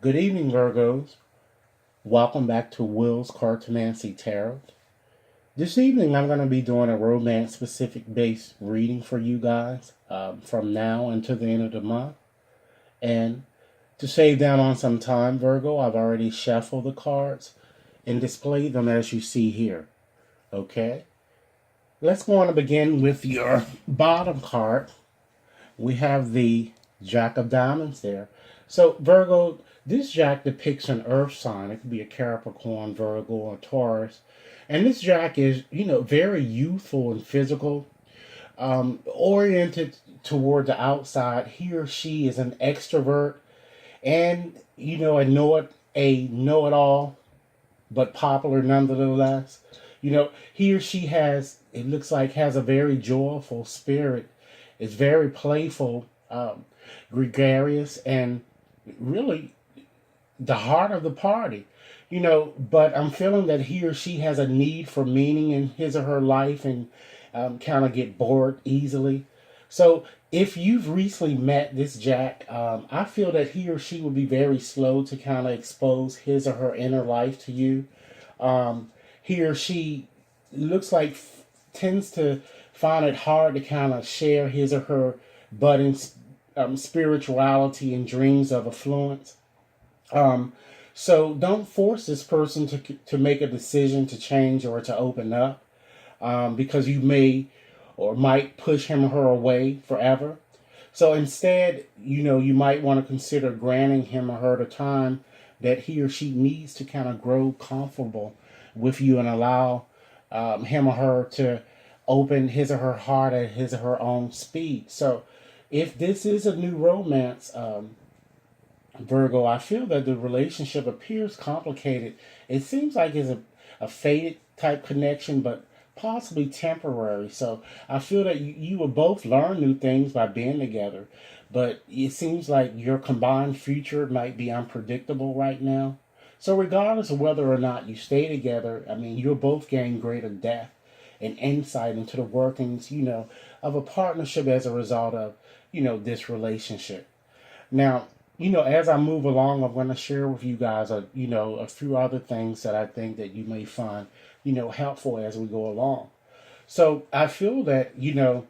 Good evening, Virgos. Welcome back to Will's Cartomancy Tarot. This evening, I'm going to be doing a romance specific based reading for you guys from now until the end of the month. And to save down on some time, Virgo, I've already shuffled the cards and displayed them as you see here. Okay? Let's go on to begin with your bottom card. We have the Jack of Diamonds there. So, Virgo, this Jack depicts an earth sign. It could be a Capricorn, Virgo, or Taurus. And this Jack is, very youthful and physical, oriented toward the outside. He or she is an extrovert and, a know it all, but popular nonetheless. He or she it looks like, has a very joyful spirit, is very playful, gregarious, and really the heart of the party. But I'm feeling that he or she has a need for meaning in his or her life and kind of get bored easily. So if you've recently met this Jack, I feel that he or she will be very slow to kind of expose his or her inner life to you. He or she looks like tends to find it hard to kind of share his or her budding spirituality and dreams of affluence. Um, so don't force this person to make a decision to change or to open up, because you may or might push him or her away forever. So instead, you might want to consider granting him or her the time that he or she needs to kind of grow comfortable with you and allow him or her to open his or her heart at his or her own speed. So if this is a new romance, Virgo, I feel that the relationship appears complicated. It seems like it's a faded type connection, but possibly temporary. So I feel that you will both learn new things by being together, but it seems like your combined future might be unpredictable right now. So regardless of whether or not you stay together, I mean, you'll both gain greater depth and insight into the workings, of a partnership as a result of, this relationship. Now, as I move along, I'm going to share with you guys, a few other things that I think that you may find, helpful as we go along. So I feel that, you're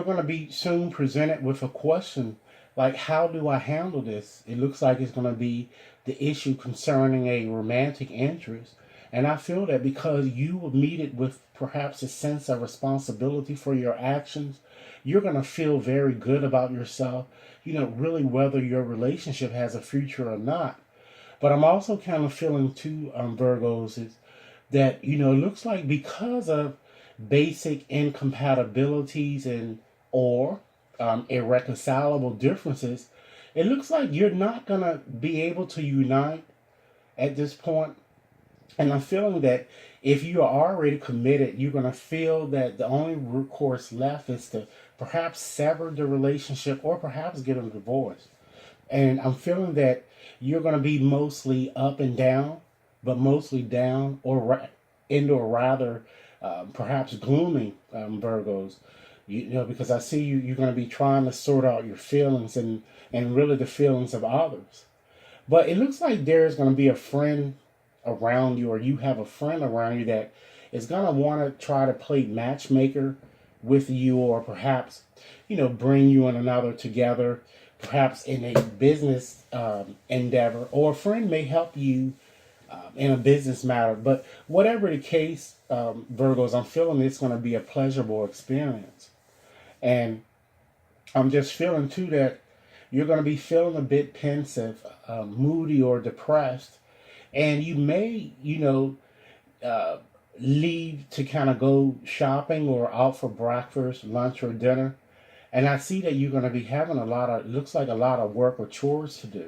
going to be soon presented with a question like, how do I handle this? It looks like it's going to be the issue concerning a romantic interest. And I feel that because you will meet it with perhaps a sense of responsibility for your actions, you're going to feel very good about yourself, really whether your relationship has a future or not. But I'm also kind of feeling too, Virgos, is that, it looks like because of basic incompatibilities and or irreconcilable differences, it looks like you're not going to be able to unite at this point. And I'm feeling that if you are already committed, you're going to feel that the only recourse left is to perhaps sever the relationship or perhaps get a divorce. And I'm feeling that you're going to be mostly up and down, but mostly down or into a rather perhaps gloomy, Virgos. Because I see you're going to be trying to sort out your feelings and really the feelings of others. But it looks like there's going to be a friend around you, or you have a friend around you that is going to want to try to play matchmaker with you, or perhaps, bring you and another together, perhaps in a business endeavor, or a friend may help you in a business matter. But whatever the case, Virgos, I'm feeling it's going to be a pleasurable experience. And I'm just feeling too that you're going to be feeling a bit pensive, moody, or depressed, and you may, uh, leave to kind of go shopping or out for breakfast, lunch, or dinner. And I see that you're going to be having looks like a lot of work or chores to do.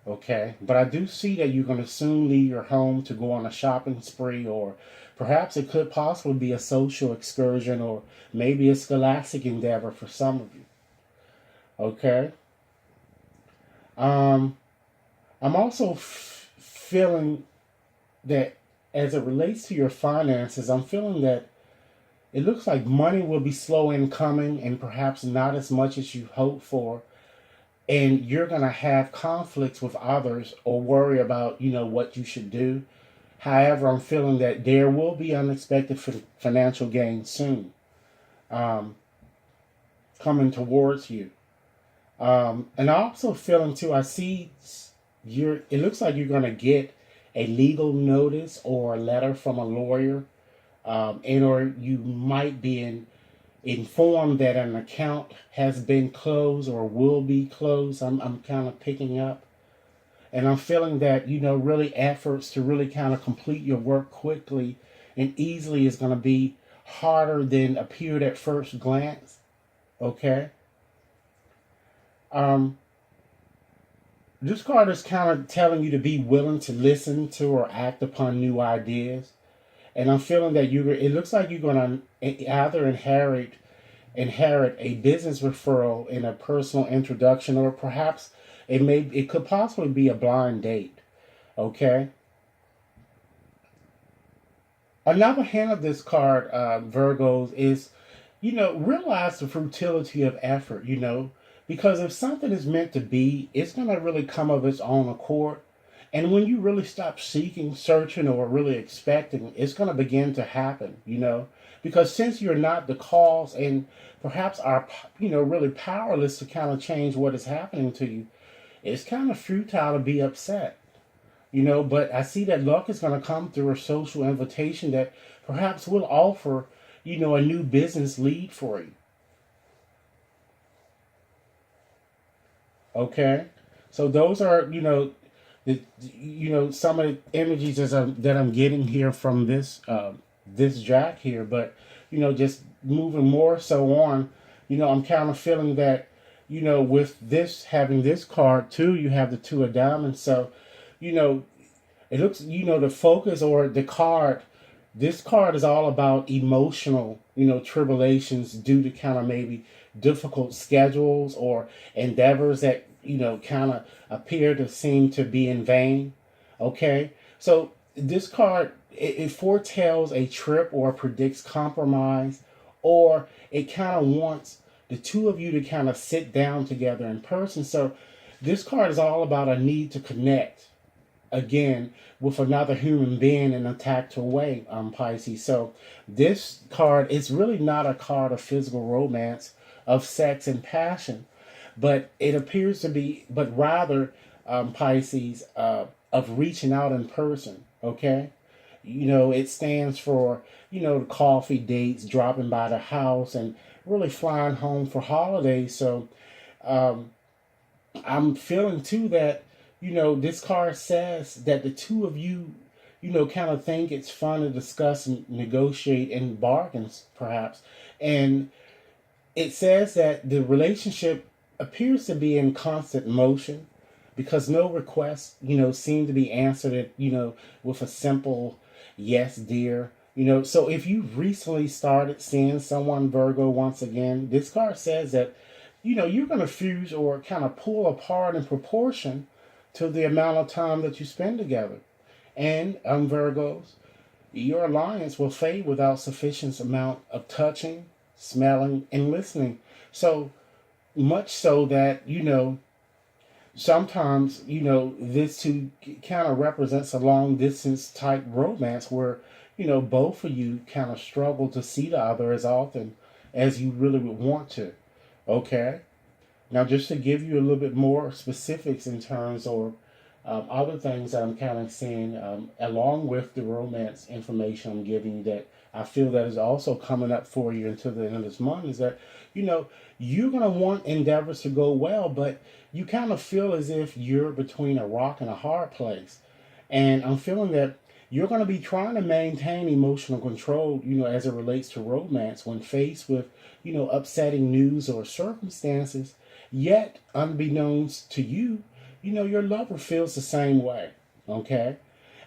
Okay. But I do see that you're going to soon leave your home to go on a shopping spree, or perhaps it could possibly be a social excursion, or maybe a scholastic endeavor for some of you. Okay. Um, I'm also feeling that as it relates to your finances, I'm feeling that it looks like money will be slow in coming and perhaps not as much as you hoped for and you're going to have conflicts with others or worry about, what you should do. However, I'm feeling that there will be unexpected financial gain soon, um, coming towards you. And I also feeling too, I see it looks like you're going to get a legal notice or a letter from a lawyer, and or you might be informed that an account has been closed or will be closed. I'm kind of picking up. And I'm feeling that, really efforts to really kind of complete your work quickly and easily is going to be harder than appeared at first glance. Okay? Um, this card is kind of telling you to be willing to listen to or act upon new ideas. And I'm feeling that it looks like you're going to either inherit a business referral in a personal introduction, or perhaps it could possibly be a blind date. Okay. Another hint of this card, Virgos, is realize the futility of effort. Because if something is meant to be, it's going to really come of its own accord. And when you really stop seeking, searching, or really expecting, it's going to begin to happen. Because since you're not the cause and perhaps are, really powerless to kind of change what is happening to you, it's kind of futile to be upset. But I see that luck is going to come through a social invitation that perhaps will offer, a new business lead for you. Okay? So those are, some of the energies that I'm getting here from this jack here. But, just moving more so on, I'm kind of feeling that, with this, having this card too, you have the two of diamonds. So, you know, it looks, the focus or the card, this card is all about emotional, tribulations due to kind of maybe difficult schedules or endeavors that, kind of appear to seem to be in vain. Okay. So this card, it foretells a trip or predicts compromise, or it kind of wants the two of you to kind of sit down together in person. So this card is all about a need to connect again with another human being in a tactile way, Pisces. So this card is really not a card of physical romance, of sex and passion, but it appears to be, but rather, Pisces, of reaching out in person. Okay. It stands for, the coffee dates, dropping by the house, and really flying home for holidays. So, um, I'm feeling too that, this card says that the two of you, kind of think it's fun to discuss and negotiate and bargains, perhaps. And it says that the relationship appears to be in constant motion because no requests, seem to be answered, with a simple yes, dear. So if you've recently started seeing someone, Virgo, once again, this card says that, you're going to fuse or kind of pull apart in proportion to the amount of time that you spend together. And, Virgos, your alliance will fade without sufficient amount of touching, smelling, and listening. So much so that, sometimes, this too kind of represents a long distance type romance where, both of you kind of struggle to see the other as often as you really would want to. Okay. Now, just to give you a little bit more specifics in terms of other things that I'm kind of seeing, along with the romance information I'm giving you, that I feel that is also coming up for you until the end of this month, is that, you're going to want endeavors to go well, but you kind of feel as if you're between a rock and a hard place. And I'm feeling that you're going to be trying to maintain emotional control, as it relates to romance when faced with, upsetting news or circumstances. Yet, unbeknownst to you, your lover feels the same way. Okay?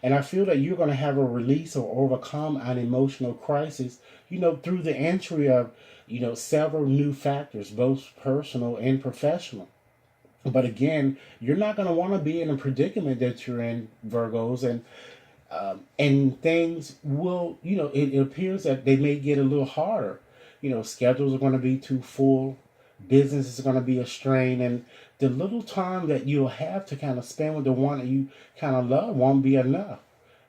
And I feel that you're going to have a release or overcome an emotional crisis, through the entry of, several new factors, both personal and professional. But again, you're not going to want to be in a predicament that you're in, Virgos, and things will, it appears that they may get a little harder. Schedules are going to be too full, business is going to be a strain, and the little time that you'll have to kind of spend with the one that you kind of love won't be enough,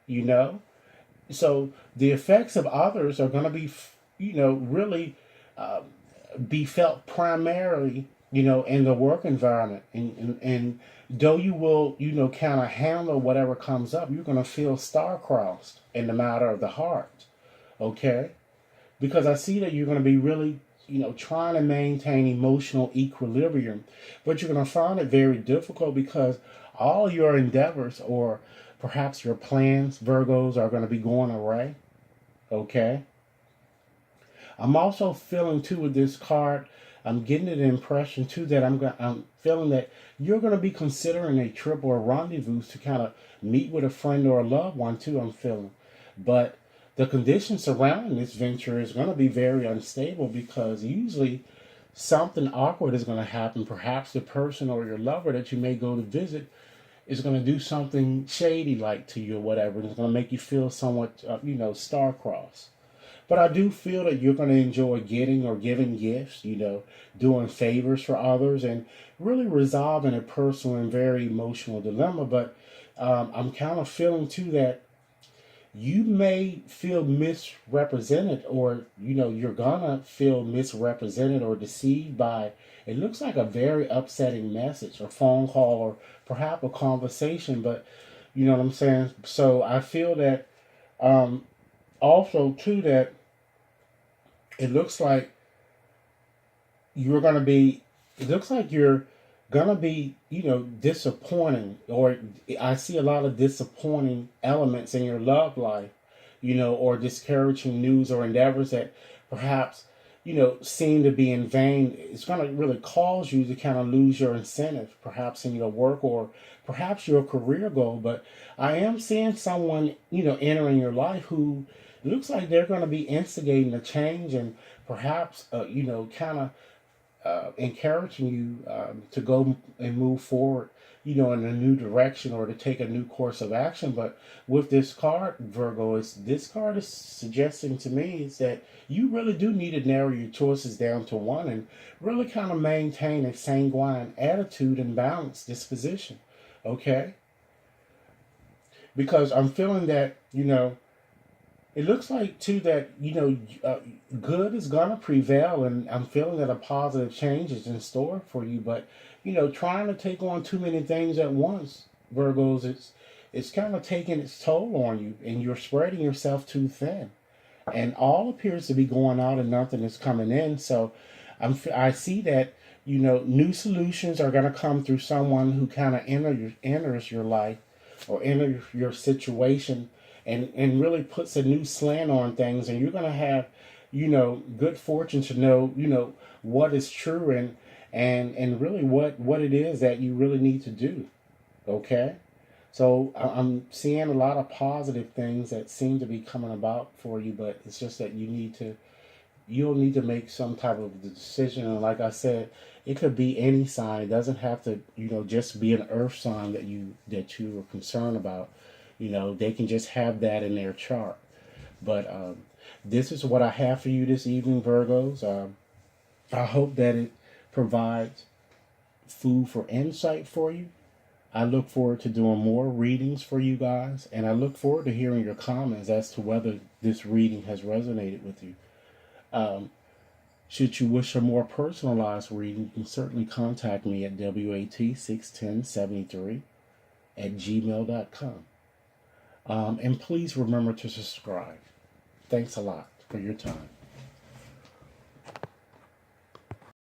you know? So the effects of others are going to be, really uh, be felt primarily, in the work environment. And though you will, kind of handle whatever comes up, you're going to feel star-crossed in the matter of the heart, okay? Because I see that you're going to be really, trying to maintain emotional equilibrium, but you're going to find it very difficult because all your endeavors or perhaps your plans, Virgos, are going to be going awry. Okay. I'm also feeling too with this card. I'm getting the impression too that I'm feeling that you're going to be considering a trip or a rendezvous to kind of meet with a friend or a loved one too. I'm feeling, but the conditions surrounding this venture is going to be very unstable because usually something awkward is going to happen. Perhaps the person or your lover that you may go to visit is going to do something shady like to you or whatever, and it's going to make you feel somewhat, star-crossed. But I do feel that you're going to enjoy getting or giving gifts, doing favors for others, and really resolving a personal and very emotional dilemma. But I'm kind of feeling too that you may feel misrepresented, or you're gonna feel misrepresented or deceived by, it looks like a very upsetting message or phone call or perhaps a conversation. But you know what I'm saying. So I feel that um also too that it looks like you're gonna be it looks like you're gonna be, disappointing, or I see a lot of disappointing elements in your love life, or discouraging news or endeavors that perhaps, seem to be in vain. It's gonna really cause you to kind of lose your incentive, perhaps in your work or perhaps your career goal. But I am seeing someone, entering your life who looks like they're gonna be instigating a change and perhaps, kind of encouraging you to go and move forward, in a new direction or to take a new course of action. But with this card, Virgo, this card is suggesting to me is that you really do need to narrow your choices down to one and really kind of maintain a sanguine attitude and balanced disposition. Okay? Because I'm feeling that, it looks like too that good is gonna prevail, and I'm feeling that a positive change is in store for you. But trying to take on too many things at once, Virgos, it's kind of taking its toll on you, and you're spreading yourself too thin, and all appears to be going out and nothing is coming in. So I see that new solutions are gonna come through someone who kind of enters your life or enter your situation and really puts a new slant on things, and you're going to have good fortune to know what is true and really what it is that you really need to do. Okay. So I'm seeing a lot of positive things that seem to be coming about for you, but it's just that you'll need to make some type of decision. And like I said, it could be any sign. It doesn't have to, just be an earth sign that you are concerned about. They can just have that in their chart. But this is what I have for you this evening, Virgos. I hope that it provides food for insight for you. I look forward to doing more readings for you guys, and I look forward to hearing your comments as to whether this reading has resonated with you. Um, Should you wish a more personalized reading, you can certainly contact me at wat61073@gmail.com. And please remember to subscribe. Thanks a lot for your time.